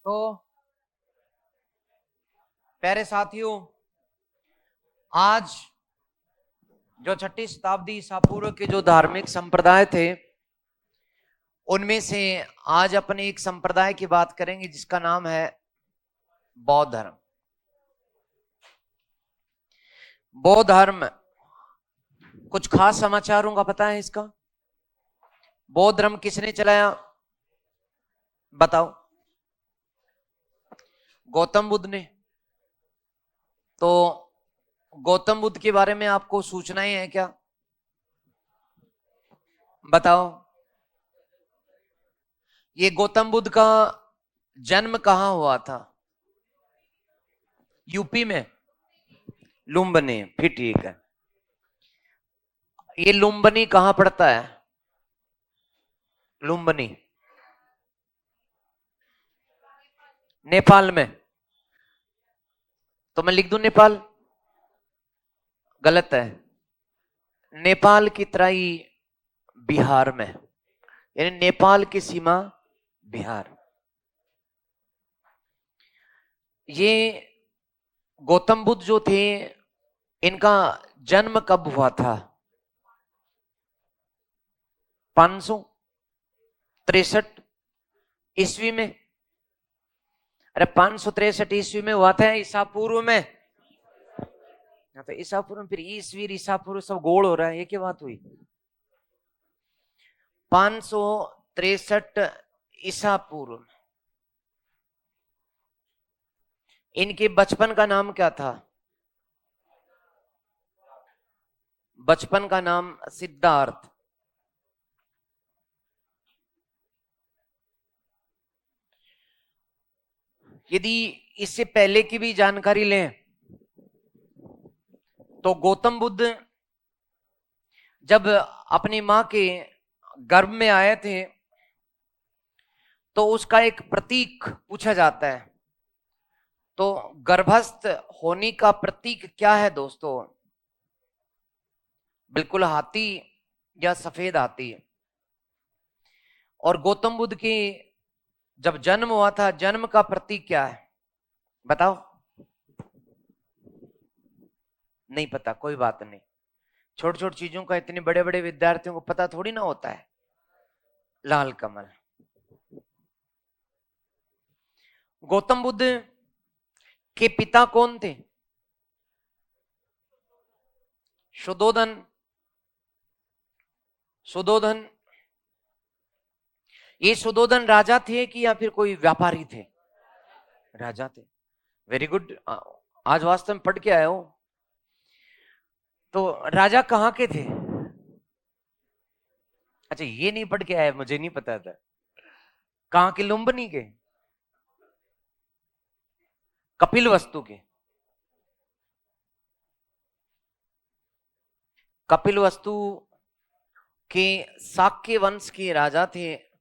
तो प्यारे साथियों, आज जो छठी शताब्दी ईसा पूर्व के जो धार्मिक संप्रदाय थे, उनमें से आज अपने एक संप्रदाय की बात करेंगे जिसका नाम है बौद्ध धर्म। बौद्ध धर्म, कुछ खास समाचारों का पता है इसका? बौद्ध धर्म किसने चलाया बताओ? गौतम बुद्ध ने। तो गौतम बुद्ध के बारे में आपको सूचनाएं हैं क्या? बताओ। ये गौतम बुद्ध का जन्म कहां हुआ था? यूपी में, लुम्बिनी। फिर ठीक है। ये लुम्बिनी कहां पड़ता है? लुम्बिनी नेपाल में। तो मैं लिख दूं नेपाल? गलत है। नेपाल की तराई बिहार में, यानी नेपाल की सीमा बिहार। ये गौतम बुद्ध जो थे, इनका जन्म कब हुआ था? 563 ईस्वी में। अरे 563 ईस्वी में हुआ था, ईसा पूर्व में। तो ईसा पूर्व में, फिर ईस्वी ईसा पूर्व सब गोल हो रहा है, ये क्या बात हुई? 563 ईसा पूर्व। इनके बचपन का नाम क्या था? बचपन का नाम सिद्धार्थ। यदि इससे पहले की भी जानकारी लें तो गौतम बुद्ध जब अपनी मां के गर्भ में आए थे तो उसका एक प्रतीक पूछा जाता है। तो गर्भस्थ होने का प्रतीक क्या है दोस्तों? बिल्कुल हाथी या सफेद हाथी। और गौतम बुद्ध की जब जन्म हुआ था, जन्म का प्रतीक क्या है बताओ? नहीं पता, कोई बात नहीं। छोटी छोटी चीजों का इतने बड़े बड़े विद्यार्थियों को पता थोड़ी ना होता है। लाल कमल। गौतम बुद्ध के पिता कौन थे? शुद्धोधन। शुद्धोधन। ये शुद्धोधन राजा थे कि या फिर कोई व्यापारी थे? राजा थे। Very good. आज वास्तव में पढ़ के आए हो। तो राजा कहाँ के थे? अच्छा, ये नहीं पढ़ के आए, मुझे नहीं पता था। कहाँ के? लुम्बिनी के? कपिल वस्तु के? कपिल वस्तु के शाक्य वंश के राजा थे।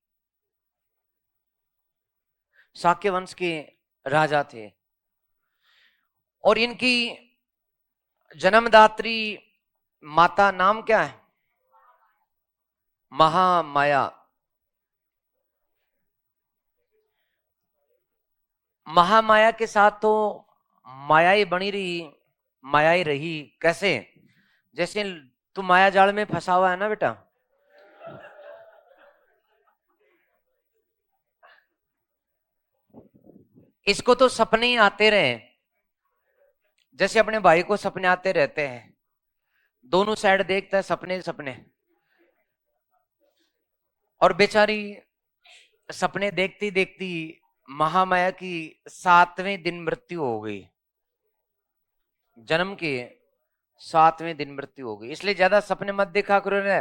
शाक्य वंश के राजा थे। और इनकी जन्मदात्री माता नाम क्या है? महामाया। महामाया के साथ तो माया ही बनी रही, माया ही रही। कैसे? जैसे तू माया जाल में फंसा हुआ है ना बेटा, इसको तो सपने ही आते रहे। जैसे अपने भाई को सपने आते रहते हैं, दोनों साइड देखता है, सपने सपने। और बेचारी सपने देखती देखती महामाया की 7वें दिन मृत्यु हो गई। जन्म के 7वें दिन मृत्यु हो गई। इसलिए ज्यादा सपने मत देखा करो रे।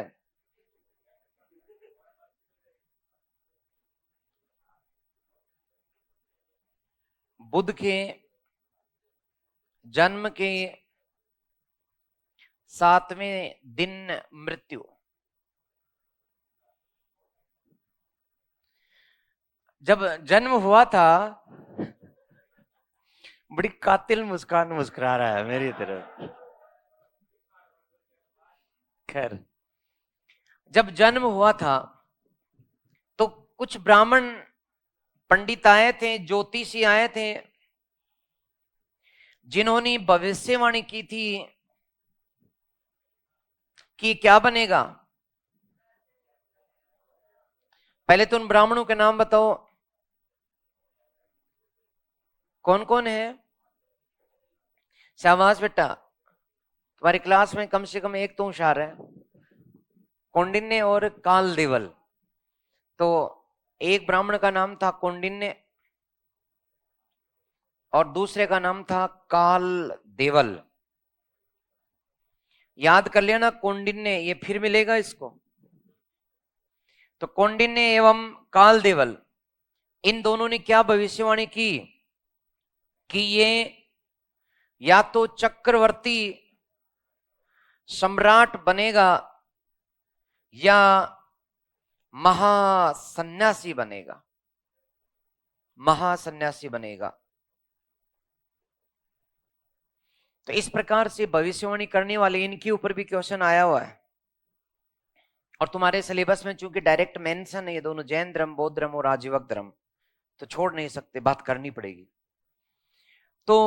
बुद्ध के जन्म के 7वें दिन मृत्यु। जब जन्म हुआ था, बड़ी कातिल मुस्कान मुस्कुरा रहा है मेरी तरफ। खैर, जब जन्म हुआ था तो कुछ ब्राह्मण पंडित आए थे, ज्योतिषी आए थे, जिन्होंने भविष्यवाणी की थी कि क्या बनेगा। पहले तो उन ब्राह्मणों के नाम बताओ, कौन कौन है। शाबाश बेटा, तुम्हारी क्लास में कम से कम एक तो होशियार है। कौंडिन्य और काल देवल। तो एक ब्राह्मण का नाम था कौंडिन्य और दूसरे का नाम था काल देवल। याद कर लेना, कौंडिन्य ये फिर मिलेगा इसको। तो कौंडिन्य एवं काल देवल, इन दोनों ने क्या भविष्यवाणी की कि ये या तो चक्रवर्ती सम्राट बनेगा या महासन्यासी बनेगा, महासन्यासी बनेगा। तो इस प्रकार से भविष्यवाणी करने वाले इनके ऊपर भी क्वेश्चन आया हुआ है। और तुम्हारे सिलेबस में चूंकि डायरेक्ट मेंशन है ये दोनों, जैन धर्म, बौद्ध धर्म और आजीवक धर्म, तो छोड़ नहीं सकते, बात करनी पड़ेगी। तो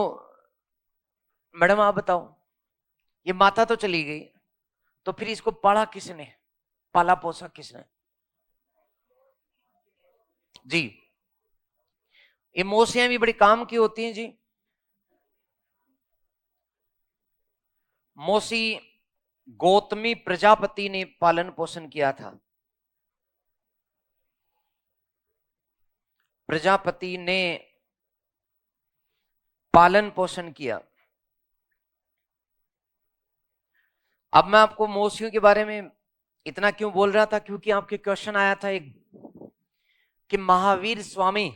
मैडम आप बताओ, ये माता तो चली गई, तो फिर इसको पाला किसने, पाला पोसा किसने। जी, ये मौसियां भी बड़ी काम की होती हैं जी। मौसी गौतमी प्रजापति ने पालन पोषण किया था। प्रजापति ने पालन पोषण किया। अब मैं आपको मौसियों के बारे में इतना क्यों बोल रहा था, क्योंकि आपके क्वेश्चन आया था एक कि महावीर स्वामी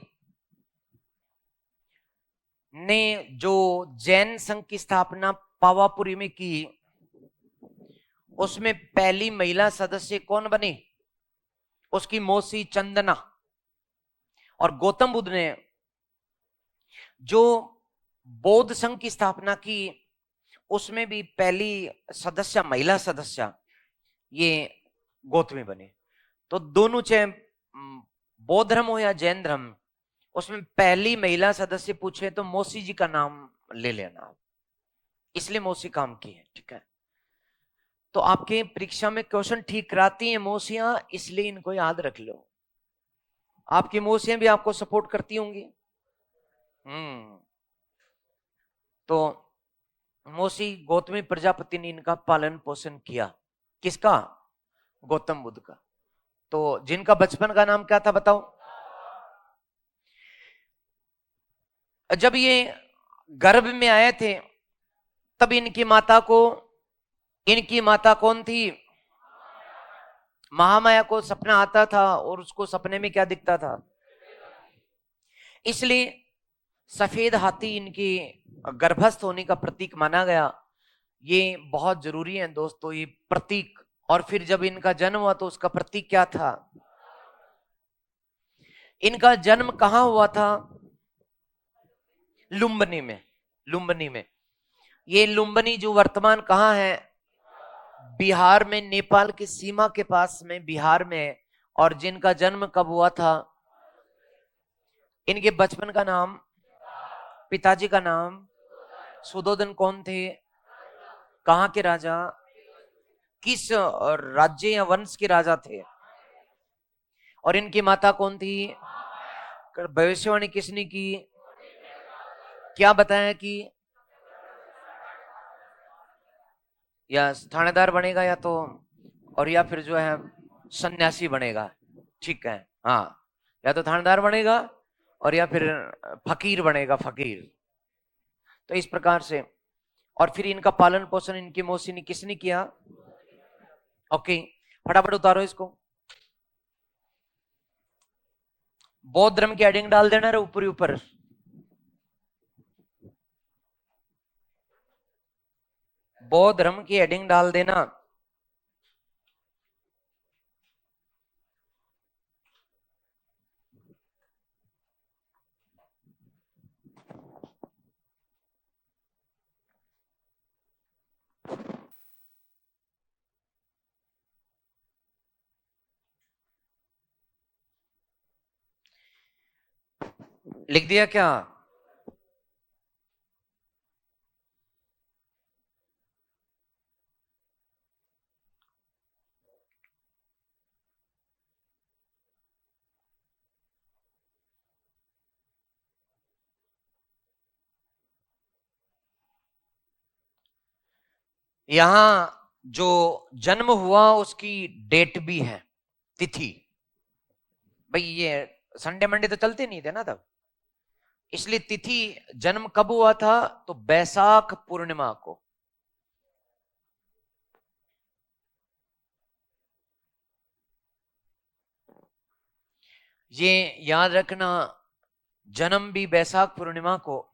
ने जो जैन संघ की स्थापना पावापुरी में की, उसमें पहली महिला सदस्य कौन बनी, उसकी मौसी चंदना। और गौतम बुद्ध ने जो बौद्ध संघ की स्थापना की, उसमें भी पहली सदस्य, महिला सदस्य, ये गौतमी बनी। तो दोनों, चाहे बौद्ध धर्म हो या जैन धर्म, उसमें पहली महिला सदस्य पूछे तो मौसी जी का नाम ले लेना, इसलिए मौसी काम की है, ठीक है। तो आपके परीक्षा में क्वेश्चन ठीक कराती हैं मौसियां, इसलिए इनको याद रख लो। आपकी मौसियां भी आपको सपोर्ट करती होंगी। तो मौसी गौतमी प्रजापति ने इनका पालन पोषण किया। किसका, गौतम बुद्ध का। तो जिनका बचपन का नाम क्या था बताओ। जब ये गर्भ में आए थे तब इनकी माता कौन थी, महामाया को सपना आता था और उसको सपने में क्या दिखता था, इसलिए सफेद हाथी इनकी गर्भस्थ होने का प्रतीक माना गया। ये बहुत जरूरी है दोस्तों, ये प्रतीक। और फिर जब इनका जन्म हुआ तो उसका प्रतीक क्या था। इनका जन्म कहां हुआ था, लुम्बनी में। लुम्बनी में, ये लुम्बनी जो वर्तमान कहां है, बिहार में, नेपाल की सीमा के पास में बिहार में। और जिनका जन्म कब हुआ था, इनके बचपन का नाम, पिताजी का नाम सुधोधन कौन थे, कहां के राजा, किस राज्य या वंश के राजा थे, और इनकी माता कौन थी। भविष्यवाणी किसने की, क्या बताया कि या थानेदार बनेगा या तो, और या फिर जो है सन्यासी बनेगा, ठीक है। हाँ, या तो थानेदार बनेगा और या फिर फकीर बनेगा, फकीर। तो इस प्रकार से, और फिर इनका पालन पोषण इनकी मौसी ने किसने किया। ओके, फटाफट उतारो इसको। बौद्ध धर्म की हेडिंग डाल देना रे ऊपर ऊपर। बौद्ध धर्म की हेडिंग डाल देना। लिख दिया क्या? यहां जो जन्म हुआ उसकी डेट भी है, तिथि। भाई ये संडे मंडे तो चलते नहीं थे ना तब, इसलिए तिथि जन्म कब हुआ था, तो बैसाख पूर्णिमा को। ये याद रखना, जन्म भी बैसाख पूर्णिमा को,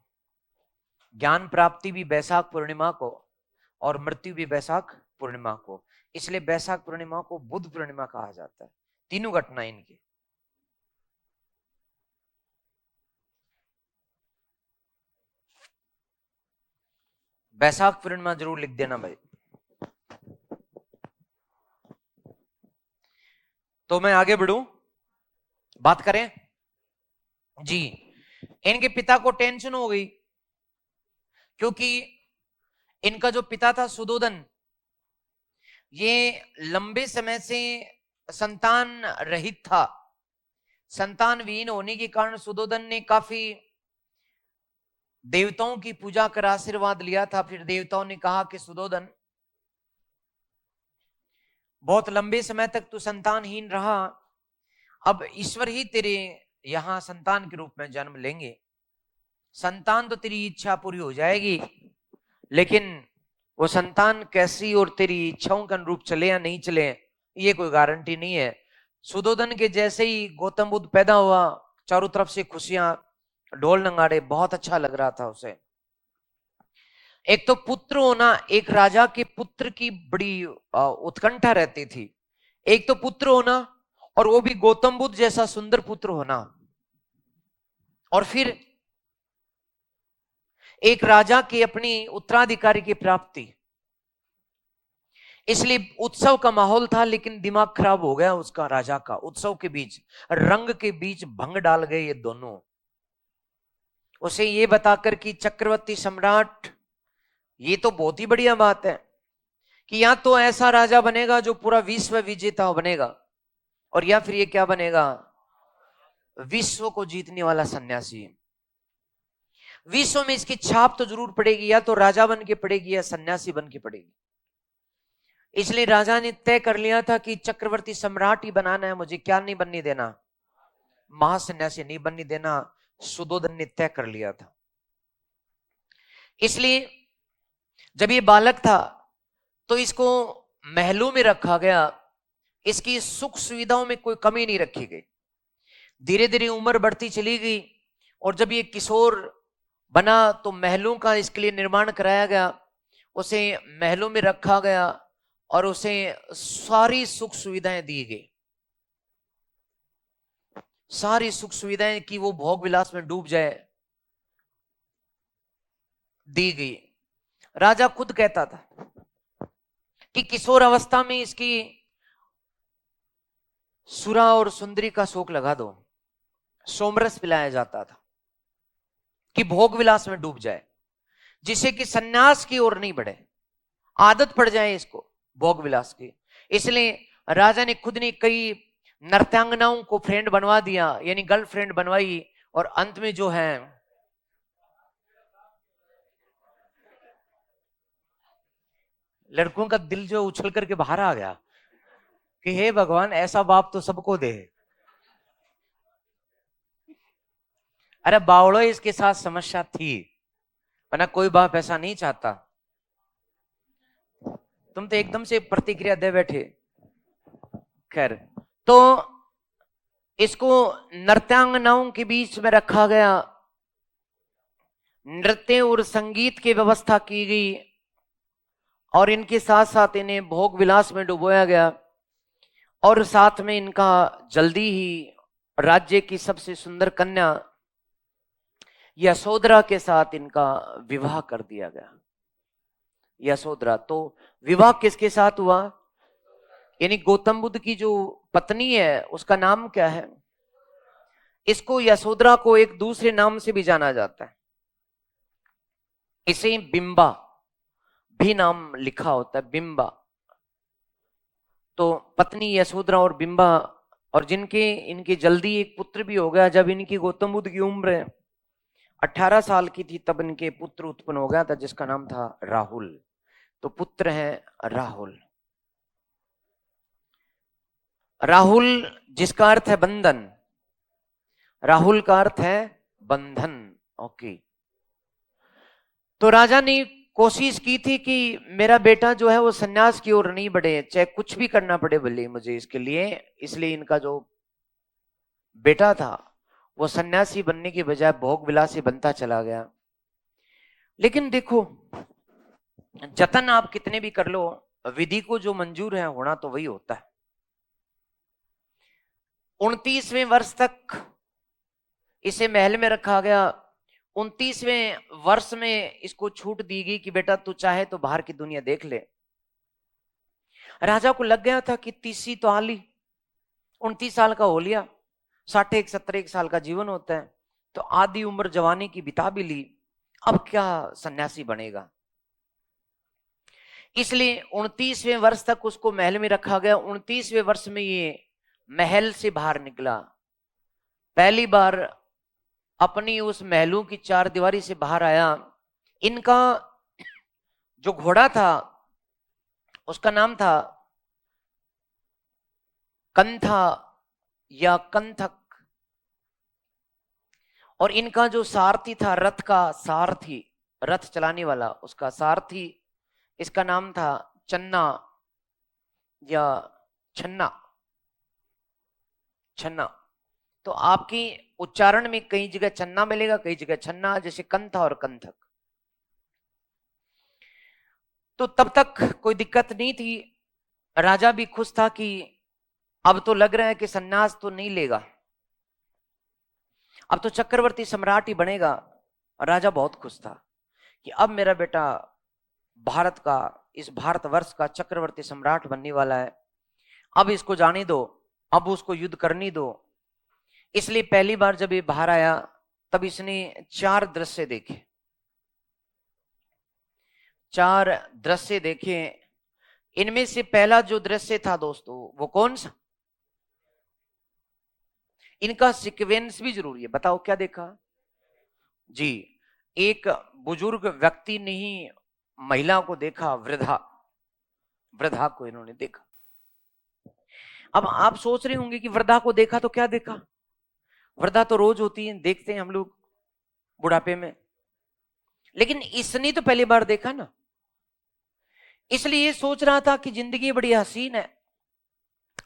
ज्ञान प्राप्ति भी बैसाख पूर्णिमा को, और मृत्यु भी बैसाख पूर्णिमा को। इसलिए बैसाख पूर्णिमा को बुद्ध पूर्णिमा कहा जाता है, तीनों घटनाएं इनकी। बैसाख पूर्णिमा जरूर लिख देना भाई। तो मैं आगे बढ़ूं, बात करें जी। इनके पिता को टेंशन हो गई, क्योंकि इनका जो पिता था सुदोधन, ये लंबे समय से संतान रहित था। संतान विहीन होने के कारण सुदोधन ने काफी देवताओं की पूजा कर आशीर्वाद लिया था। फिर देवताओं ने कहा कि सुदोधन, बहुत लंबे समय तक तू संतानहीन रहा, अब ईश्वर ही तेरे यहां संतान के रूप में जन्म लेंगे। संतान तो तेरी इच्छा पूरी हो जाएगी, लेकिन वो संतान कैसी और तेरी इच्छाओं के अनुरूप चले या नहीं चले, ये कोई गारंटी नहीं है। सुदोधन के जैसे ही गौतम बुद्ध पैदा हुआ, चारों तरफ से खुशियां, ढोल नगाड़े, बहुत अच्छा लग रहा था उसे। एक तो पुत्र होना, एक राजा के पुत्र की बड़ी उत्कंठा रहती थी। एक तो पुत्र होना, और वो भी गौतम बुद्ध जैसा सुंदर पुत्र होना, और फिर एक राजा की अपनी उत्तराधिकारी की प्राप्ति। इसलिए उत्सव का माहौल था, लेकिन दिमाग खराब हो गया उसका, राजा का। उत्सव के बीच, रंग के बीच भंग डाल गए ये दोनों। उसे ये बताकर कि चक्रवर्ती सम्राट, ये तो बहुत ही बढ़िया बात है कि या तो ऐसा राजा बनेगा जो पूरा विश्व विजेता बनेगा, और या फिर ये क्या बनेगा, विश्व को जीतने वाला सन्यासी। विश्व में इसकी छाप तो जरूर पड़ेगी, या तो राजा बन के पड़ेगी या सन्यासी बन के पड़ेगी। इसलिए राजा ने तय कर लिया था कि चक्रवर्ती सम्राट ही बनाना है मुझे, क्या नहीं बनने देना, महासन्यासी नहीं बनने देना। सुदोधन ने तय कर लिया था। इसलिए जब ये बालक था तो इसको महलों में रखा गया, इसकी सुख सुविधाओं में कोई कमी नहीं रखी गई। धीरे धीरे उम्र बढ़ती चली गई, और जब ये किशोर बना तो महलों का इसके लिए निर्माण कराया गया, उसे महलों में रखा गया, और उसे सारी सुख सुविधाएं दी गई। सारी सुख सुविधाएं कि वो भोग विलास में डूब जाए, दी गई। राजा खुद कहता था कि किशोर अवस्था में इसकी सुरा और सुंदरी का शौक लगा दो। सोमरस पिलाया जाता था कि भोग विलास में डूब जाए, जिससे कि सन्यास की ओर नहीं बढ़े, आदत पड़ जाए इसको भोग विलास की। इसलिए राजा ने खुद ने कई नर्तांगनाओं को फ्रेंड बनवा दिया, यानी गर्लफ्रेंड बनवाई, और अंत में जो है, लड़कों का दिल जो उछल करके बाहर आ गया कि हे भगवान, ऐसा बाप तो सबको दे। अरे बावड़ो, इसके साथ समस्या थी, वरना कोई बाप ऐसा नहीं चाहता। तुम तो एकदम से प्रतिक्रिया दे बैठे। खैर, तो इसको नृत्यांगनाओं के बीच में रखा गया, नृत्य और संगीत की व्यवस्था की गई, और इनके साथ साथ इन्हें भोग विलास में डुबोया गया, और साथ में इनका जल्दी ही राज्य की सबसे सुंदर कन्या यशोधरा के साथ इनका विवाह कर दिया गया। यशोधरा, तो विवाह किसके साथ हुआ, यानी गौतम बुद्ध की जो पत्नी है उसका नाम क्या है, इसको यशोधरा को एक दूसरे नाम से भी जाना जाता है, इसे बिंबा भी नाम लिखा होता है, बिंबा। तो पत्नी यशोधरा और बिंबा, और जिनके इनके जल्दी एक पुत्र भी हो गया। जब इनकी गौतम बुद्ध की उम्र 18 साल की थी तब इनके पुत्र उत्पन्न हो गया था जिसका नाम था राहुल। तो पुत्र है राहुल। राहुल जिसका अर्थ है बंधन, राहुल का अर्थ है बंधन। ओके। तो राजा ने कोशिश की थी कि मेरा बेटा जो है वो सन्यास की ओर नहीं बढ़े, चाहे कुछ भी करना पड़े भले मुझे इसके लिए। इसलिए इनका जो बेटा था वो सन्यासी बनने की बजाय भोग विलासी बनता चला गया। लेकिन देखो, जतन आप कितने भी कर लो, विधि को जो मंजूर है होना तो वही होता है। 29वें वर्ष तक इसे महल में रखा गया। 29वें वर्ष में इसको छूट दी गई कि बेटा तू चाहे तो बाहर की दुनिया देख ले। राजा को लग गया था कि 30 तो आली, 29 साल का हो लिया, 60-70 साल का जीवन होता है, तो आधी उम्र जवानी की बिता भी ली, अब क्या सन्यासी बनेगा। इसलिए 29वें वर्ष तक उसको महल में रखा गया। 29वें वर्ष में ये महल से बाहर निकला, पहली बार अपनी उस महलों की चार दीवारी से बाहर आया। इनका जो घोड़ा था उसका नाम था कंथा या कंथक, और इनका जो सारथी था, रथ का सारथी, रथ चलाने वाला उसका सारथी, इसका नाम था चन्ना या छन्ना, छन्ना। तो आपकी उच्चारण में कई जगह चन्ना मिलेगा, कई जगह छन्ना, जैसे कंथा और कंथक। तो तब तक कोई दिक्कत नहीं थी, राजा भी खुश था कि अब तो लग रहा है कि सन्यास तो नहीं लेगा, अब तो चक्रवर्ती सम्राट ही बनेगा। राजा बहुत खुश था कि अब मेरा बेटा भारत का, इस भारतवर्ष का चक्रवर्ती सम्राट बनने वाला है, अब इसको जाने दो, अब उसको युद्ध करनी दो। इसलिए पहली बार जब ये बाहर आया तब इसने 4 दृश्य देखे, 4 दृश्य देखे। इनमें से पहला जो दृश्य था दोस्तों वो कौन सा, इनका सीक्वेंस भी जरूरी है, बताओ क्या देखा जी। एक बुजुर्ग व्यक्ति ने ही महिला को देखा, वृद्धा, वृद्धा को इन्होंने देखा। अब आप सोच रहे होंगे कि वृद्धा को देखा तो क्या देखा, वृद्धा तो रोज होती है, देखते हैं हम लोग बुढ़ापे में, लेकिन इसने तो पहली बार देखा ना, इसलिए ये सोच रहा था कि जिंदगी बड़ी हसीन है।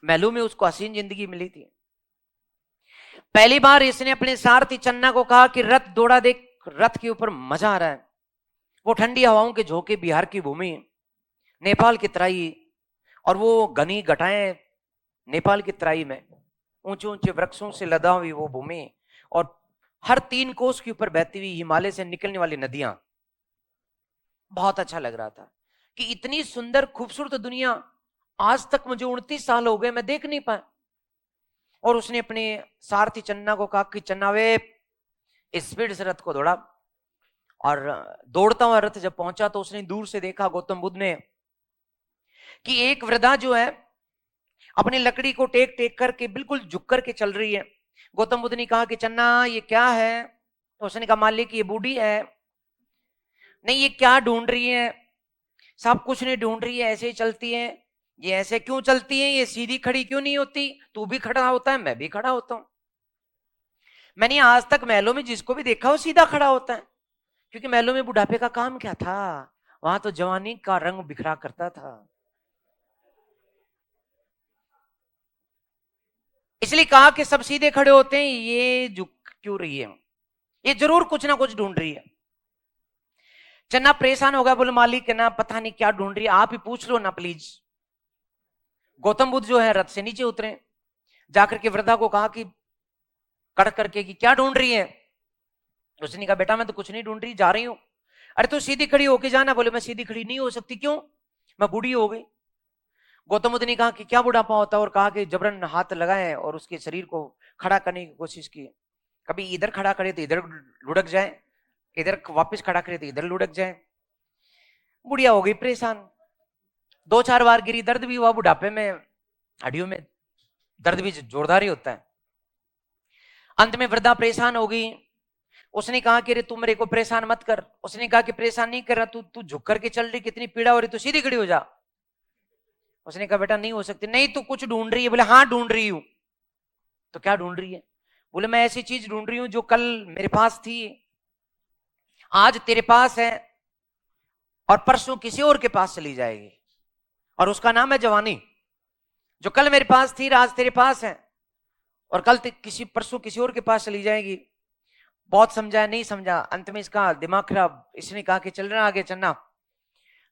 महलों में उसको हसीन जिंदगी मिली थी। पहली बार इसने अपने सारथी चन्ना को कहा कि रथ दौड़ा देख, रथ के ऊपर मजा आ रहा है। वो ठंडी हवाओं के झोंके, बिहार की भूमि, नेपाल की तराई, और वो घनी घटाएं नेपाल की तराई में, ऊंचे ऊंचे वृक्षों से लदा हुई वो भूमि, और हर 3 कोस के ऊपर बहती हुई हिमालय से निकलने वाली नदियां। बहुत अच्छा लग रहा था कि इतनी सुंदर खूबसूरत दुनिया आज तक मुझे 29 साल हो गए मैं देख नहीं पाया। और उसने अपने सारथी चन्ना को कहा कि चन्ना वे स्पीड से रथ को दौड़ा, और दौड़ता हुआ रथ जब पहुंचा तो उसने दूर से देखा गौतम बुद्ध ने कि एक वृद्धा जो है अपनी लकड़ी को टेक टेक करके बिल्कुल झुक करके चल रही है। गौतम बुद्ध ने कहा कि चन्ना ये क्या है, तो उसने कहा मालिक ये बूढ़ी है। नहीं ये क्या ढूंढ रही है, सब कुछ नहीं ढूंढ रही है, ऐसे ही चलती है, ये ऐसे क्यों चलती है, ये सीधी खड़ी क्यों नहीं होती, तू भी खड़ा होता है मैं भी खड़ा होता हूं। मैंने आज तक महलों में जिसको भी देखा वो सीधा खड़ा होता है, क्योंकि महलों में बुढ़ापे का काम क्या था, वहां तो जवानी का रंग बिखरा करता था। इसलिए कहा कि सब सीधे खड़े होते हैं, ये झुक क्यों रही है, ये जरूर कुछ ना कुछ ढूंढ रही है। चन्ना परेशान होगा, बोले मालिक ना पता नहीं क्या ढूंढ रही है, आप ही पूछ लो ना प्लीज। गौतम बुद्ध जो है रथ से नीचे उतरे, जाकर के वृद्धा को कहा कि कड़क करके कि क्या ढूंढ रही है। उसने कहा बेटा मैं तो कुछ नहीं ढूंढ रही, जा रही हूं। अरे तो सीधी खड़ी होके जाना। बोले मैं सीधी खड़ी नहीं हो सकती, क्यों, मैं बूढ़ी हो गई। गौतम बुद्ध ने कहा कि क्या बुढ़ापा होता है, और कहा कि जबरन हाथ लगाए और उसके शरीर को खड़ा करने की कोशिश की। कभी इधर खड़ा करे तो इधर लुढ़क जाए, इधर वापस खड़ा करे तो इधर लुढ़क जाए। बुढ़िया हो गई परेशान, 2-4 बार गिरी, दर्द भी हुआ, बुढ़ापे में हड्डियों में दर्द भी जोरदार ही होता है। अंत में वृद्धा परेशान हो गई। उसने कहा कि रे तू मेरे को परेशान मत कर। उसने कहा कि परेशान नहीं कर रहा, तू तू झुक करके चल रही, कितनी पीड़ा हो रही, तू सीधी खड़ी हो जा। उसने कहा बेटा नहीं हो सकती। नहीं तू कुछ ढूंढ रही है। बोले हाँ ढूंढ रही हूं। तो क्या ढूंढ रही है? बोले मैं ऐसी चीज ढूंढ रही हूं जो कल मेरे पास थी, आज तेरे पास है, और परसों किसी और के पास चली जाएगी, और उसका नाम है जवानी। जो कल मेरे पास थी आज तेरे पास है, और कल किसी परसों किसी और के पास चली जाएगी। बहुत समझाया नहीं समझा, अंत में इसका दिमाग खराब। इसने कहा कि चल रहा आगे चलना।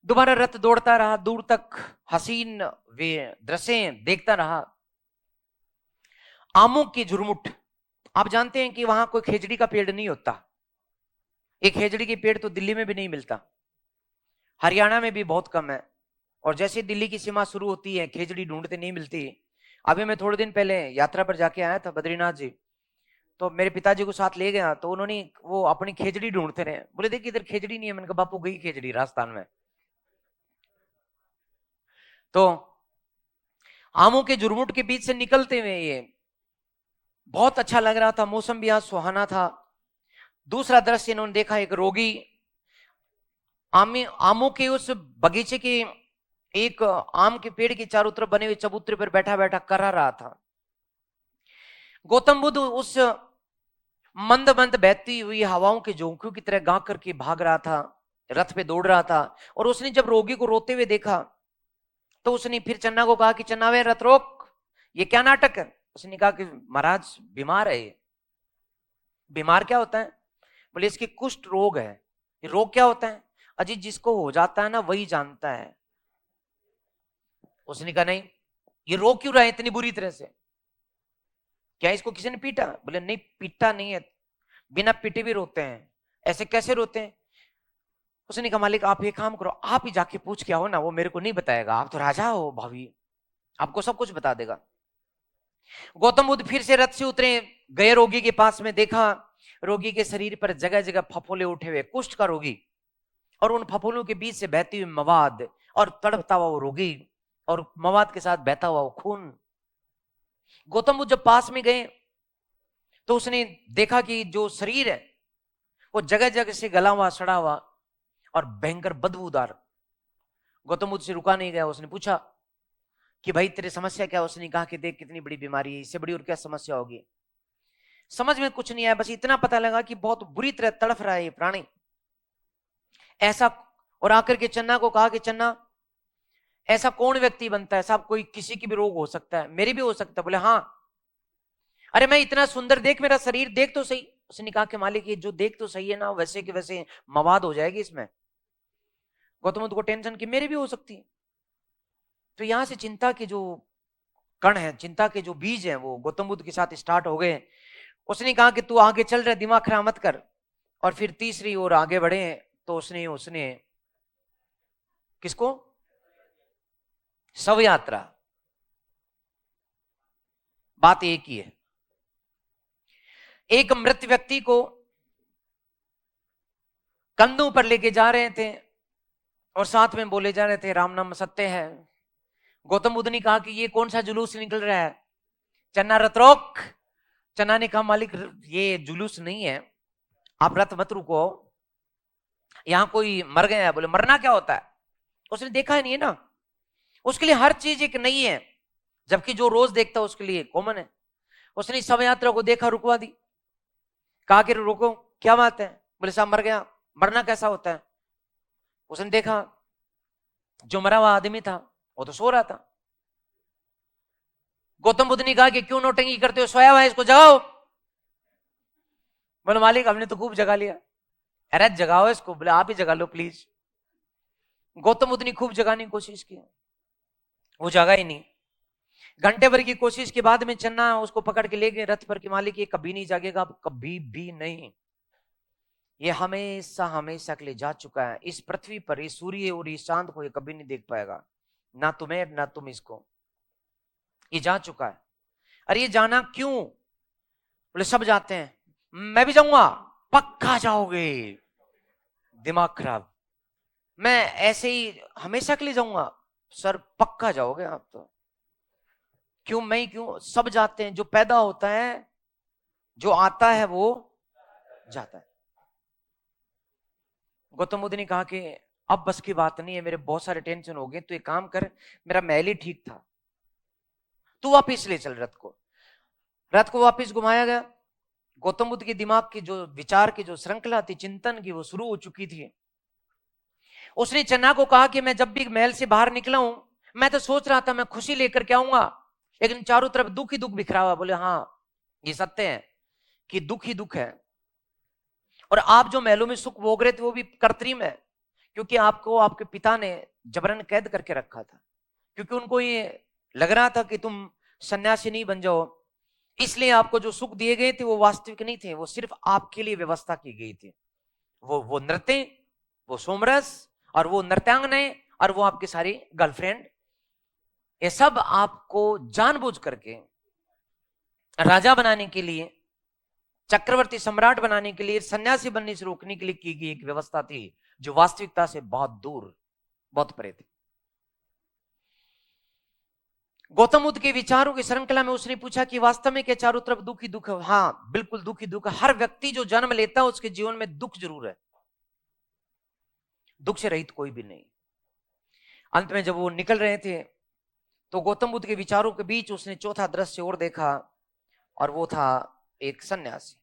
दोबारा रथ दौड़ता रहा, दूर तक हसीन वे दृश्य देखता रहा। आमों की झुरमुट, आप जानते हैं कि वहां कोई खेजड़ी का पेड़ नहीं होता। एक खेजड़ी के पेड़ तो दिल्ली में भी नहीं मिलता, हरियाणा में भी बहुत कम है, और जैसे दिल्ली की सीमा शुरू होती है खेजड़ी ढूंढते नहीं मिलती। अभी मैं थोड़े दिन पहले यात्रा पर जाके आया था बद्रीनाथ जी, तो मेरे पिताजी को साथ ले गया, तो उन्होंने वो अपनी खेजड़ी ढूंढते रहे। बोले देखिए इधर खेजड़ी नहीं है। मैंने कहा बापू गई खेजड़ी राजस्थान में। तो आमों के झुरमुट के बीच से निकलते हुए ये बहुत अच्छा लग रहा था, मौसम भी आज सुहाना था। दूसरा दृश्य इन्होंने देखा, एक रोगी आमों के उस बगीचे के एक आम के पेड़ के चारों तरफ बने हुए चबूतरे पर बैठा बैठा करा रहा था। गौतम बुद्ध उस मंद मंद बहती हुई हवाओं के झोंकों की तरह गा करके भाग रहा था, रथ पे दौड़ रहा था। और उसने जब रोगी को रोते हुए देखा, तो उसने फिर चन्ना को कहा कि चन्ना वे रथ रोक, ये क्या नाटक है? उसने कहा कि महाराज बीमार है ये। बीमार क्या होता है? बोले इसकी कुष्ठ रोग है। ये रोग क्या होता है? अजी जिसको हो जाता है ना वही जानता है। उसने कहा नहीं, ये रो क्यों रहा है इतनी बुरी तरह से? क्या इसको किसी ने पीटा? बोले नहीं पीटा नहीं है, बिना पीटे भी रोते हैं। ऐसे कैसे रोते हैं? उसने कहा मालिक आप ये काम करो, आप ही जाके पूछ के आओ ना, वो मेरे को नहीं बताएगा, आप तो राजा हो भावी, आपको सब कुछ बता देगा। गौतम बुद्ध फिर से रथ से उतरे, गए रोगी के पास में, देखा रोगी के शरीर पर जगह जगह फफोले उठे हुए, कुष्ठ का रोगी, और उन फफोलों के बीच से बहती हुई मवाद, और तड़पता हुआ वो रोगी, और मवाद के साथ बहता हुआ वो खून। गौतम बुद्ध जब पास में गए तो उसने देखा कि जो शरीर है वो जगह जगह से गला हुआ, सड़ा हुआ और भयंकर बदबूदार। गौतम बुद्ध से रुका नहीं गया, उसने पूछा कि भाई तेरी समस्या क्या? उसने कहा कि देख कितनी बड़ी बीमारी है, इससे बड़ी और क्या समस्या होगी? समझ में कुछ नहीं आया, बस इतना पता लगा कि बहुत बुरी तरह तड़फ रहा है ये प्राणी ऐसा। और आकर के चन्ना को कहा कि चन्ना ऐसा कौन व्यक्ति बनता है साहब, कोई किसी की भी रोग हो सकता है, मेरी भी हो सकता है। बोले हाँ। अरे मैं इतना सुंदर, देख मेरा शरीर देख तो सही। उसने कहा कि मालिक ये जो देख तो सही है ना, वैसे के वैसे मवाद हो जाएगी इसमें। गौतम बुद्ध को टेंशन कि मेरी भी हो सकती है। तो यहां से चिंता के जो कण है, चिंता के जो बीज हैं, वो गौतम बुद्ध के साथ स्टार्ट हो गए। उसने कहा कि तू आगे चल रहा, दिमाग खराब मत कर। और फिर तीसरी ओर आगे बढ़े तो उसने उसने किसको? शव यात्रा। बात एक ही है, एक मृत व्यक्ति को कंधों पर लेके जा रहे थे और साथ में बोले जा रहे थे राम नाम सत्य है। गौतम बुद्ध ने कहा कि ये कौन सा जुलूस निकल रहा है? चन्ना रथ रोक। चन्ना ने कहा मालिक ये जुलूस नहीं है, आप रथ मत रुको, यहां कोई मर गया है। बोले मरना क्या होता है? उसने देखा ही नहीं है ना, उसके लिए हर चीज एक नई है, जबकि जो रोज देखता है उसके लिए कॉमन है। उसने शव यात्रा को देखा, रुकवा दी, कहा कि रुको क्या बात है? बोले साहब मर गया। मरना कैसा होता है? उसने देखा जो मरा हुआ आदमी था वो तो सो रहा था। गौतम बुद्ध ने कहा कि क्यों नौटंकी करते हो, सोया हुआ है, इसको जगाओ। बोले मालिक हमने तो खूब जगा लिया। अरे जगाओ इसको। बोले आप ही जगा लो प्लीज। गौतम बुद्ध ने खूब जगाने की कोशिश की, वो जगा ही नहीं। घंटे भर की कोशिश के बाद में चन्ना उसको पकड़ के ले गए रथ पर कि मालिक ये कभी नहीं जागेगा, कभी भी नहीं, ये हमेशा हमेशा के लिए जा चुका है इस पृथ्वी पर, इस सूर्य और इस चांद को ये कभी नहीं देख पाएगा, ना तुम्हें ना तुम इसको, ये जा चुका है। अरे ये जाना क्यों? बोले सब जाते हैं। मैं भी जाऊंगा। पक्का जाओगे? दिमाग खराब। मैं ऐसे ही हमेशा के लिए जाऊंगा? सर पक्का जाओगे आप तो। क्यों? मैं ही क्यों? सब जाते हैं। जो पैदा होता है, जो आता है वो जाता है। गौतम बुद्ध ने कहा कि अब बस की बात नहीं है, मेरे बहुत सारे टेंशन हो गए, तो एक काम कर, मेरा महल ही ठीक था, तू वापिस ले चल रथ को। रथ को वापिस घुमाया गया। गौतम बुद्ध के दिमाग की जो विचार की जो श्रृंखला थी, चिंतन की, वो शुरू हो चुकी थी। उसने चन्ना को कहा कि मैं जब भी महल से बाहर निकला हूं, मैं तो सोच रहा था मैं खुशी लेकर के आऊंगा, लेकिन चारों तरफ दुख ही दुख बिखरा हुआ। बोले हाँ, ये सत्य है कि दुख ही दुख है। और आप जो महलों में सुख भोग रहे थे वो भी कृत्रिम है, क्योंकि आपको आपके पिता ने जबरन कैद करके रखा था, क्योंकि उनको ये लग रहा था कि तुम सन्यासी नहीं बन जाओ, इसलिए आपको जो सुख दिए गए थे वो वास्तविक नहीं थे, वो सिर्फ आपके लिए व्यवस्था की गई थी। वो नृत्य, वो सोमरस, और वो नृत्यांगनाएं, और वो आपकी सारी गर्लफ्रेंड, ये सब आपको जानबूझ करके राजा बनाने के लिए, चक्रवर्ती सम्राट बनाने के लिए, सन्यासी बनने से रोकने के लिए की गई एक व्यवस्था थी, जो वास्तविकता से बहुत दूर, बहुत परे थी। गौतम बुद्ध के विचारों की श्रृंखला में उसने पूछा कि वास्तव में क्या चारों तरफ दुख ही दुख है? हाँ, बिल्कुल दुख ही दुख है। हर व्यक्ति जो जन्म लेता है उसके जीवन में दुख जरूर है, दुख से रहित कोई भी नहीं। अंत में जब वो निकल रहे थे, तो गौतम बुद्ध के विचारों के बीच उसने चौथा दृश्य और देखा, और वो था एक सन्यासी।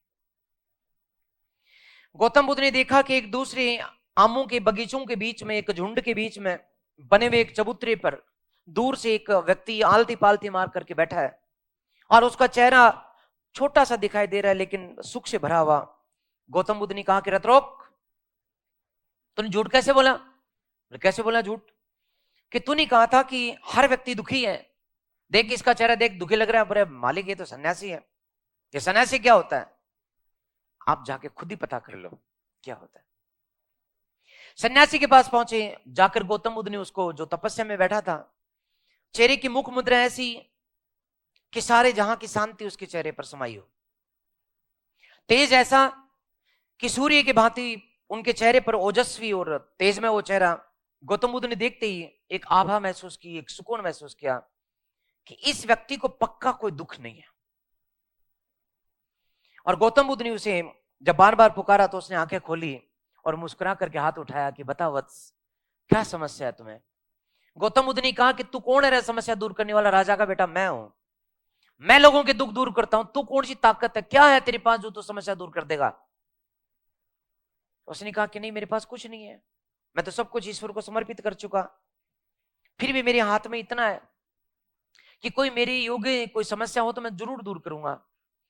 गौतम बुद्ध ने देखा कि एक दूसरे आमों के बगीचों के बीच में, एक झुंड के बीच में बने हुए एक चबूतरे पर दूर से एक व्यक्ति आलती पालती मार करके बैठा है, और उसका चेहरा छोटा सा दिखाई दे रहा है लेकिन सुख से भरा हुआ। गौतम बुद्ध ने कहा कि रथ रोक, तूने झूठ कैसे बोला? कैसे बोला झूठ? कि तूने कहा था कि हर व्यक्ति दुखी है, देख इसका चेहरा देख, दुखी लग रहा है। अरे मालिक, ये तो सन्यासी है। ये सन्यासी क्या होता है? आप जाके खुद ही पता कर लो क्या होता है। सन्यासी के पास पहुंचे, जाकर गौतम बुद्ध ने उसको, जो तपस्या में बैठा था, चेहरे की मुख मुद्रा ऐसी कि सारे जहां की शांति उसके चेहरे पर समाई हो, तेज ऐसा कि सूर्य की भांति उनके चेहरे पर ओजस्वी और तेज में वो चेहरा। गौतम बुद्ध ने देखते ही एक आभा महसूस की, एक सुकून महसूस किया कि इस व्यक्ति को पक्का कोई दुख नहीं है। और गौतम बुद्ध ने उसे जब बार बार पुकारा तो उसने आंखें खोली और मुस्कुरा करके हाथ उठाया कि बता वत्स, क्या समस्या है तुम्हें? गौतम बुद्ध ने कहा कि तू कौन है समस्या दूर करने वाला? राजा का बेटा मैं हूं, मैं लोगों के दुख दूर करता हूं। तू कौन सी ताकत है, क्या है तेरे पास जो तू समस्या दूर कर देगा? उसने कहा कि नहीं, मेरे पास कुछ नहीं है, मैं तो सब कुछ ईश्वर को समर्पित कर चुका, फिर भी मेरे हाथ में इतना है कि कोई मेरे योग्य कोई समस्या हो तो मैं जरूर दूर करूंगा।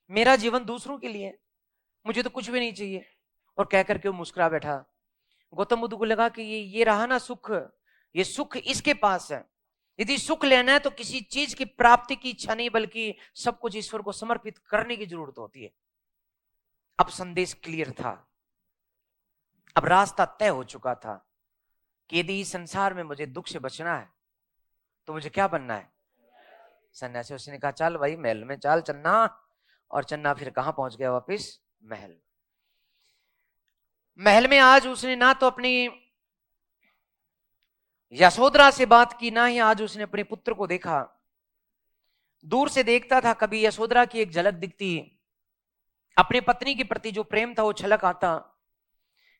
मेरा जीवन दूसरों के लिए, मुझे तो कुछ भी नहीं चाहिए। और कह करके वो मुस्कुरा बैठा। गौतम बुद्ध को लगा कि ये रहा ना सुख, ये सुख इसके पास है। यदि सुख लेना है तो किसी चीज की प्राप्ति की इच्छा नहीं, बल्कि सब कुछ ईश्वर को समर्पित करने की जरूरत होती है। अब संदेश क्लियर था, अब रास्ता तय हो चुका था कि यदि इस संसार में मुझे दुख से बचना है तो मुझे क्या बनना है? सन्यासी। उसने कहा चल भाई महल में चल चन्ना। और चन्ना फिर कहां पहुंच गया? वापिस महल। महल में आज उसने ना तो अपनी यशोधरा से बात की, ना ही आज उसने अपने पुत्र को देखा। दूर से देखता था, कभी यशोधरा की एक झलक दिखती, अपनी पत्नी के प्रति जो प्रेम था वो छलक आता।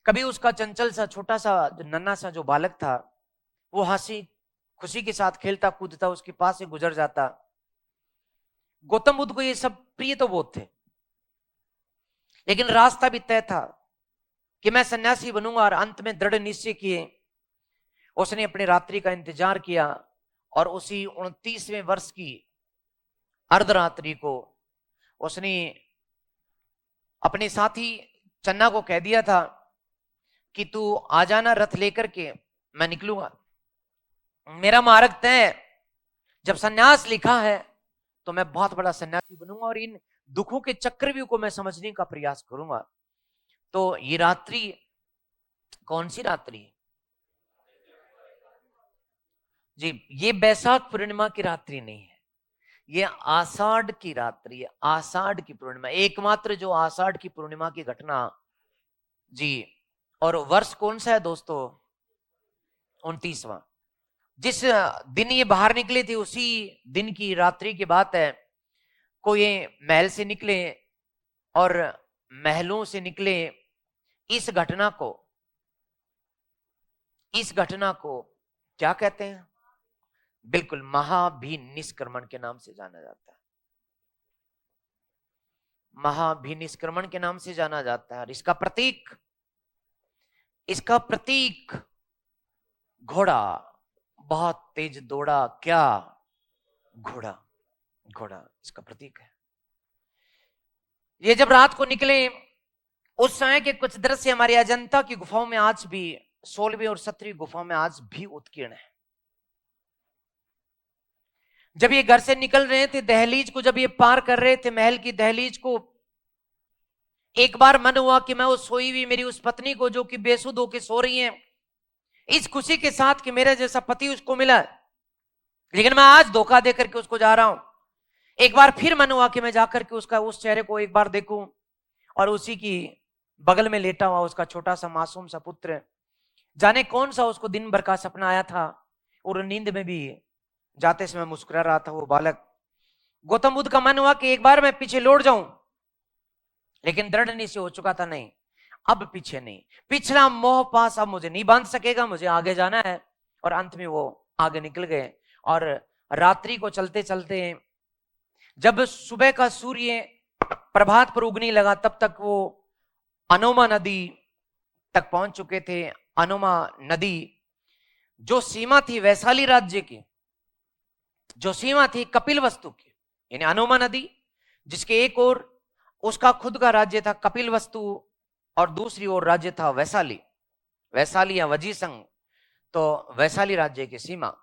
कभी उसका चंचल सा छोटा सा नन्हा सा जो बालक था वो हंसी खुशी के साथ खेलता कूदता उसके पास से गुजर जाता। गौतम बुद्ध को ये सब प्रिय तो बहुत थे, लेकिन रास्ता भी तय था कि मैं सन्यासी बनूंगा। और अंत में दृढ़ निश्चय किए उसने अपने रात्रि का इंतजार किया, और उसी 29वें वर्ष की अर्धरात्रि को उसने अपने साथी चन्ना को कह दिया था कि तू आ जाना रथ लेकर के, मैं निकलूंगा, मेरा मार्ग तय। जब सन्यास लिखा है तो मैं बहुत बड़ा सन्यासी बनूंगा और इन दुखों के चक्रव्यूह को मैं समझने का प्रयास करूंगा। तो ये रात्रि कौन सी रात्रि है जी? ये बैसाख पूर्णिमा की रात्रि नहीं है, ये आषाढ़ की रात्रि है, आषाढ़ की पूर्णिमा, एकमात्र जो आषाढ़ की पूर्णिमा की घटना जी। और वर्ष कौन सा है दोस्तों? 29वां। जिस दिन ये बाहर निकले थे उसी दिन की रात्रि की बात है। कोई महल से निकले और महलों से निकले, इस घटना को, इस घटना को क्या कहते हैं? बिल्कुल, महाभिनिष्क्रमण के नाम से जाना जाता है। महाभिनिष्क्रमण के नाम से जाना जाता है। और इसका प्रतीक, इसका प्रतीक घोड़ा, बहुत तेज दौड़ा क्या घोड़ा, घोड़ा इसका प्रतीक है। ये जब रात को निकले, उस समय के कुछ दृश्य हमारे अजंता की गुफाओं में आज भी, 16वीं और 17वीं गुफाओं में आज भी उत्कीर्ण है। जब ये घर से निकल रहे थे, दहलीज को जब ये पार कर रहे थे, महल की दहलीज को, एक बार मन हुआ कि मैं उस सोई हुई मेरी उस पत्नी को, जो कि बेसुध होकर सो रही है, इस खुशी के साथ कि मेरा जैसा पति उसको मिला, लेकिन मैं आज धोखा देकर के उसको जा रहा हूं। एक बार फिर मन हुआ कि मैं जाकर के उसका उस चेहरे को एक बार देखूं, और उसी की बगल में लेटा हुआ उसका छोटा सा मासूम सा पुत्र, जाने कौन सा उसको दिन भर का सपना आया था, और नींद में भी जाते समय मुस्कुरा रहा था वो बालक। गौतम बुद्ध का मन हुआ कि एक बार मैं पीछे लौट जाऊं, लेकिन दृढ़ निश्चय हो चुका था, नहीं, अब पीछे नहीं, पिछला मोह पास अब मुझे नहीं बांध सकेगा, मुझे आगे जाना है। और अंत में वो आगे निकल गए। और रात्रि को चलते चलते जब सुबह का सूर्य प्रभात पर उगने लगा, तब तक वो अनोमा नदी तक पहुंच चुके थे। अनोमा नदी जो सीमा थी वैशाली राज्य की, जो सीमा थी कपिलवस्तु की, यानी अनोमा नदी, जिसके एक ओर उसका खुद का राज्य था कपिलवस्तु, और दूसरी ओर राज्य था वैशाली, वैशाली या वजी संघ, तो वैशाली राज्य की सीमा,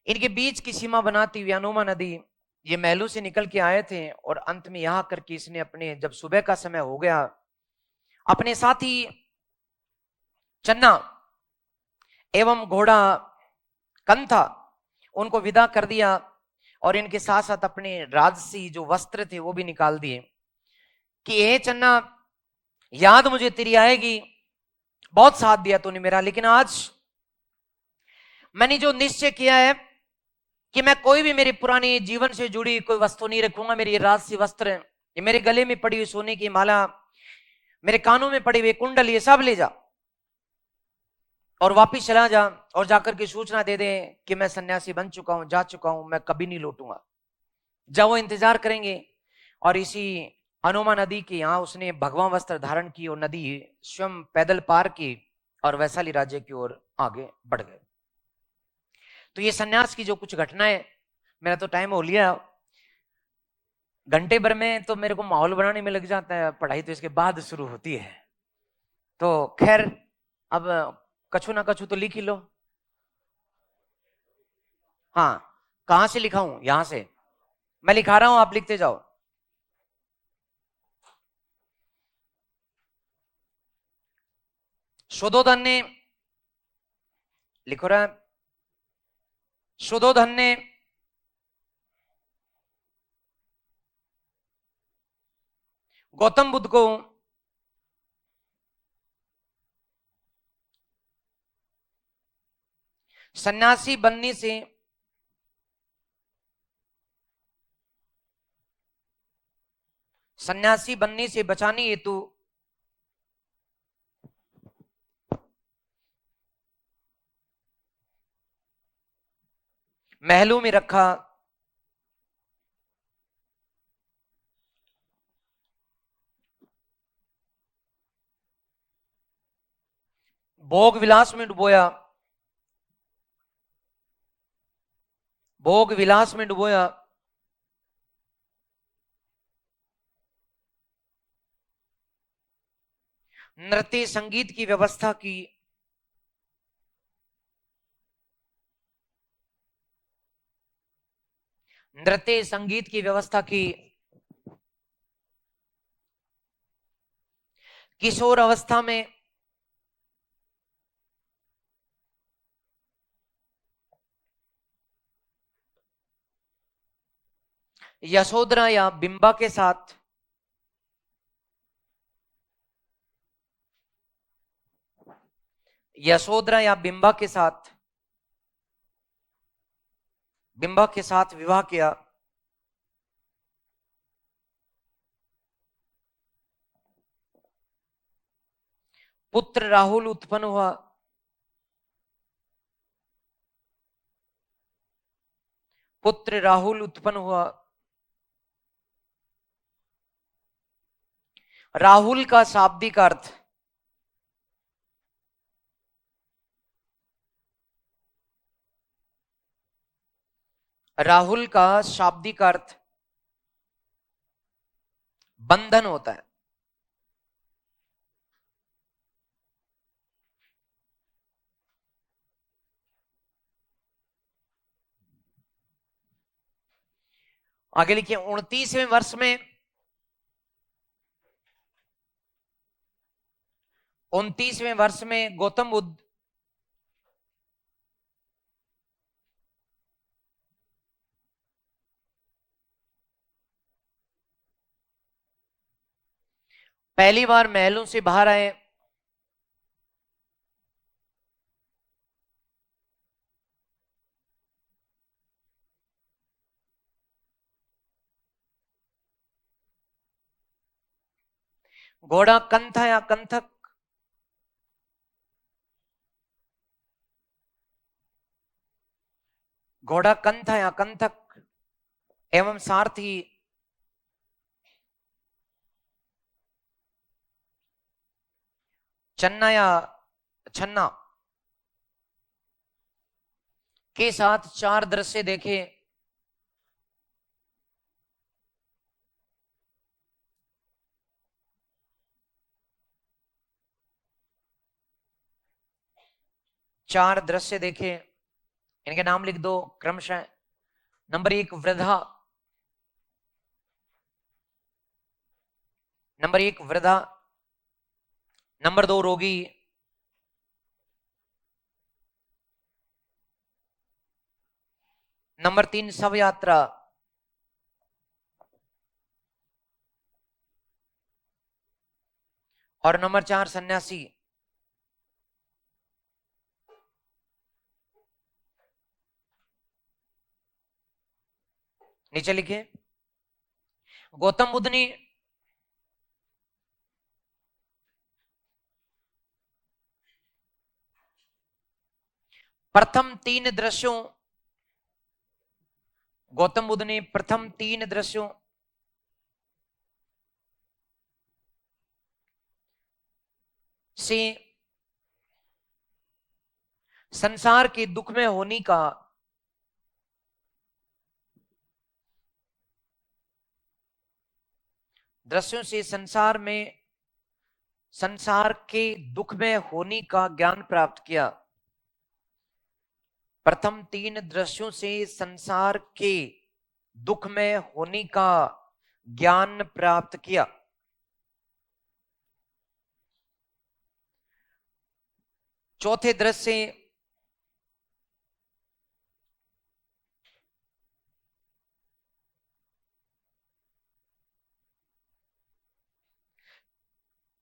इनके बीच की सीमा बनाती हुई अनोमा नदी, ये महलों से निकल के आए थे। और अंत में यहां करके इसने अपने, जब सुबह का समय हो गया, अपने साथी चन्ना एवं घोड़ा कंथा उनको विदा कर दिया, और इनके साथ साथ अपने राजसी जो वस्त्र थे वो भी निकाल दिए कि हे चन्ना, याद मुझे तेरी आएगी, बहुत साथ दिया तूने मेरा, लेकिन आज मैंने जो निश्चय किया है कि मैं कोई भी मेरे पुराने जीवन से जुड़ी कोई वस्तु नहीं रखूंगा। मेरी राजसी वस्त्र, ये मेरे गले में पड़ी हुई सोने की माला, मेरे कानों में पड़े हुए कुंडल, ये सब ले जा और वापिस चला जा, और जाकर के सूचना दे दे कि मैं सन्यासी बन चुका हूं, जा चुका हूं, मैं कभी नहीं लौटूंगा। जब वो इंतजार करेंगे। और इसी अनोमा नदी के यहां उसने भगवा वस्त्र धारण की, और नदी स्वयं पैदल पार की, और वैशाली राज्य की ओर आगे बढ़ गए। तो ये सन्यास की जो कुछ घटनाएं, मेरा तो टाइम हो लिया, घंटे भर में तो मेरे को माहौल बनाने में लग जाता है, पढ़ाई तो इसके बाद शुरू होती है। तो खैर, अब कछु ना कछु तो लिख ही लो। हाँ, कहां से लिखाऊं? यहां से मैं लिखा रहा हूं, आप लिखते जाओ। शुद्धोधन ने, लिखो रहा है, शुद्धोधन ने गौतम बुद्ध को सन्यासी बनने से, सन्यासी बनने से बचाने हेतु महलों में रखा। भोग विलास में डुबोया, भोग विलास में डुबोया। नृत्य संगीत की व्यवस्था की, नृत्य संगीत की व्यवस्था की। किशोर अवस्था में यशोधरा या बिंबा के साथ यशोधरा या बिंबा के साथ विवाह किया। पुत्र राहुल उत्पन्न हुआ। पुत्र राहुल उत्पन्न हुआ। राहुल का शाब्दिक अर्थ राहुल का शाब्दिक अर्थ बंधन होता है। आगे लिखिए 29वें वर्ष में गौतम बुद्ध पहली बार महलों से बाहर आए। घोड़ा कंथा या कंथक घोड़ा कंथा या कंथक एवं सारथी चन्ना या छन्ना के साथ 4 दृश्य देखे। चार दृश्य देखे, इनके नाम लिख दो क्रमशः। नंबर 1 वृद्धा। नंबर 2 रोगी। नंबर 3 शव यात्रा। और नंबर 4 सन्यासी। नीचे लिखे गौतम बुद्ध ने प्रथम 3 दृश्यों से संसार के दुख में होने का संसार के दुख में होने का ज्ञान प्राप्त किया। प्रथम 3 दृश्यों से संसार के दुख में होने का ज्ञान प्राप्त किया। चौथे दृश्य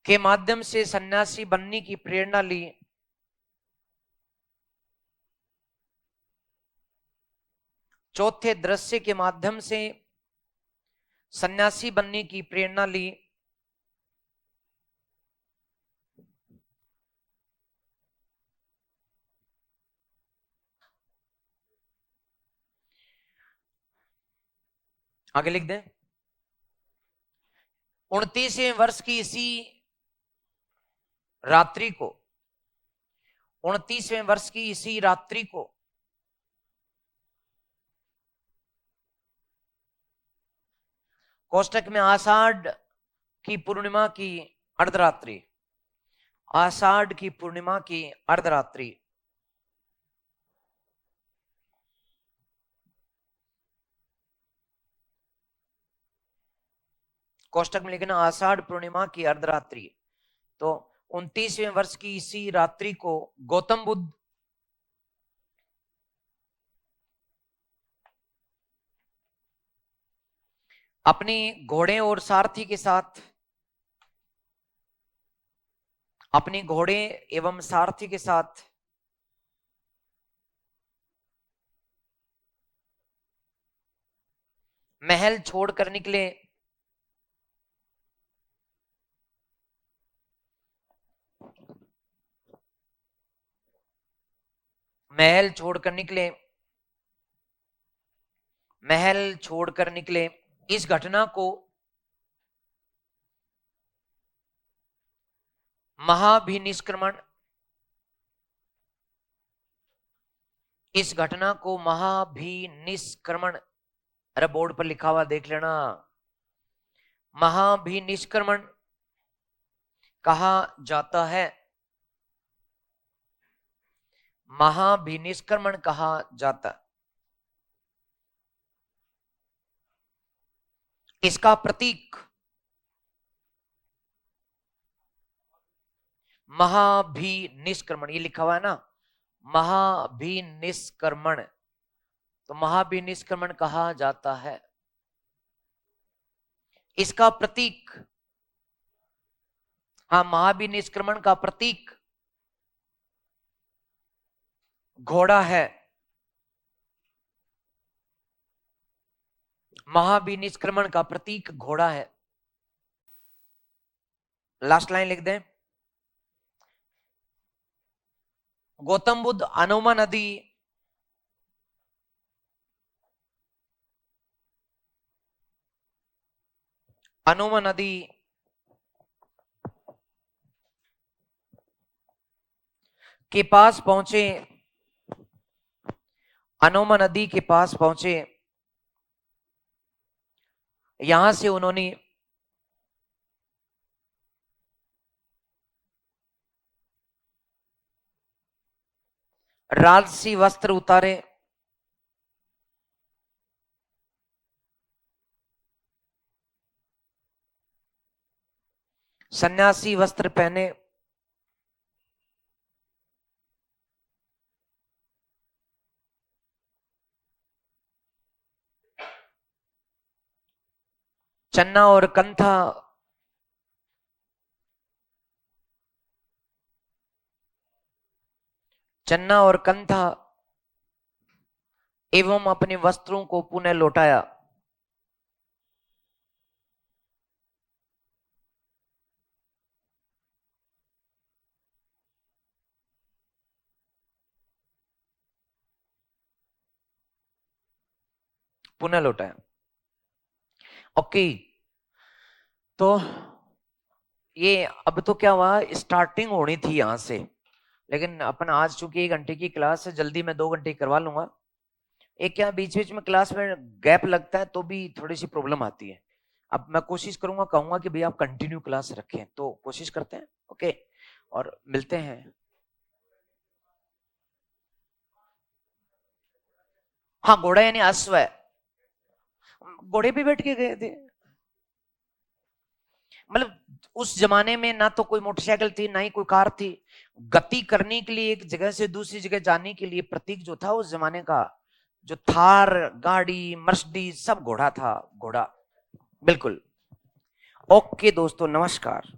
के माध्यम से सन्यासी बनने की प्रेरणा ली। चौथे दृश्य के माध्यम से सन्यासी बनने की प्रेरणा ली। आगे लिख दें 29वें वर्ष की इसी रात्रि को 29वें वर्ष की इसी रात्रि को कोष्टक में आषाढ़ की पूर्णिमा की अर्धरात्रि आषाढ़ की पूर्णिमा की अर्धरात्रि कोष्टक में लिखना आषाढ़ पूर्णिमा की अर्धरात्रि। तो 29वें वर्ष की इसी रात्रि को गौतम बुद्ध अपनी घोड़े और सारथी के साथ, अपनी घोड़े एवं सारथी के साथ महल छोड़कर निकले। महल छोड़कर निकले, महल छोड़कर निकले। इस घटना को महाभिनिष्क्रमण, इस घटना को महाभिनिष्क्रमण, अरे बोर्ड पर लिखा हुआ देख लेना, महाभिनिष्क्रमण कहा जाता है। महाभिनिष्क्रमण कहा जाता है। इसका प्रतीक महाभिनिष्क्रमण, ये लिखा हुआ है ना, महाभिनिष्क्रमण, तो महाभिनिष्क्रमण कहा जाता है। इसका प्रतीक, हाँ, महाभिनिष्क्रमण का प्रतीक घोड़ा है। महाभिनिष्क्रमण का प्रतीक घोड़ा है। लास्ट लाइन लिख दें। गौतम बुद्ध अनुमा नदी, अनुमा नदी के पास पहुंचे, अनुमा नदी के पास पहुंचे। यहां से उन्होंने राजसी वस्त्र उतारे, सन्यासी वस्त्र पहने, चन्ना और कंथा, चन्ना और कंथा एवं अपने वस्त्रों को पुनः लौटाया। पुनः लौटाया। ओके, तो ये अब तो क्या हुआ, स्टार्टिंग होनी थी यहां से, लेकिन अपन आज चूंकि 1 घंटे की क्लास है, जल्दी मैं 2 घंटे करवा लूंगा। एक क्या बीच बीच में क्लास में गैप लगता है तो भी थोड़ी सी प्रॉब्लम आती है। अब मैं कोशिश करूंगा, कहूंगा कि भैया आप कंटिन्यू क्लास रखें, तो कोशिश करते हैं। ओके, और मिलते हैं। हाँ, घोड़ा यानी अश्व है, घोड़े पे बैठ के गए थे। मतलब उस जमाने में ना तो कोई मोटरसाइकिल थी, ना ही कोई कार थी। गति करने के लिए, एक जगह से दूसरी जगह जाने के लिए प्रतीक जो था उस जमाने का, जो थार गाड़ी, मर्सिडीज, सब घोड़ा था, घोड़ा। बिल्कुल। ओके दोस्तों, नमस्कार।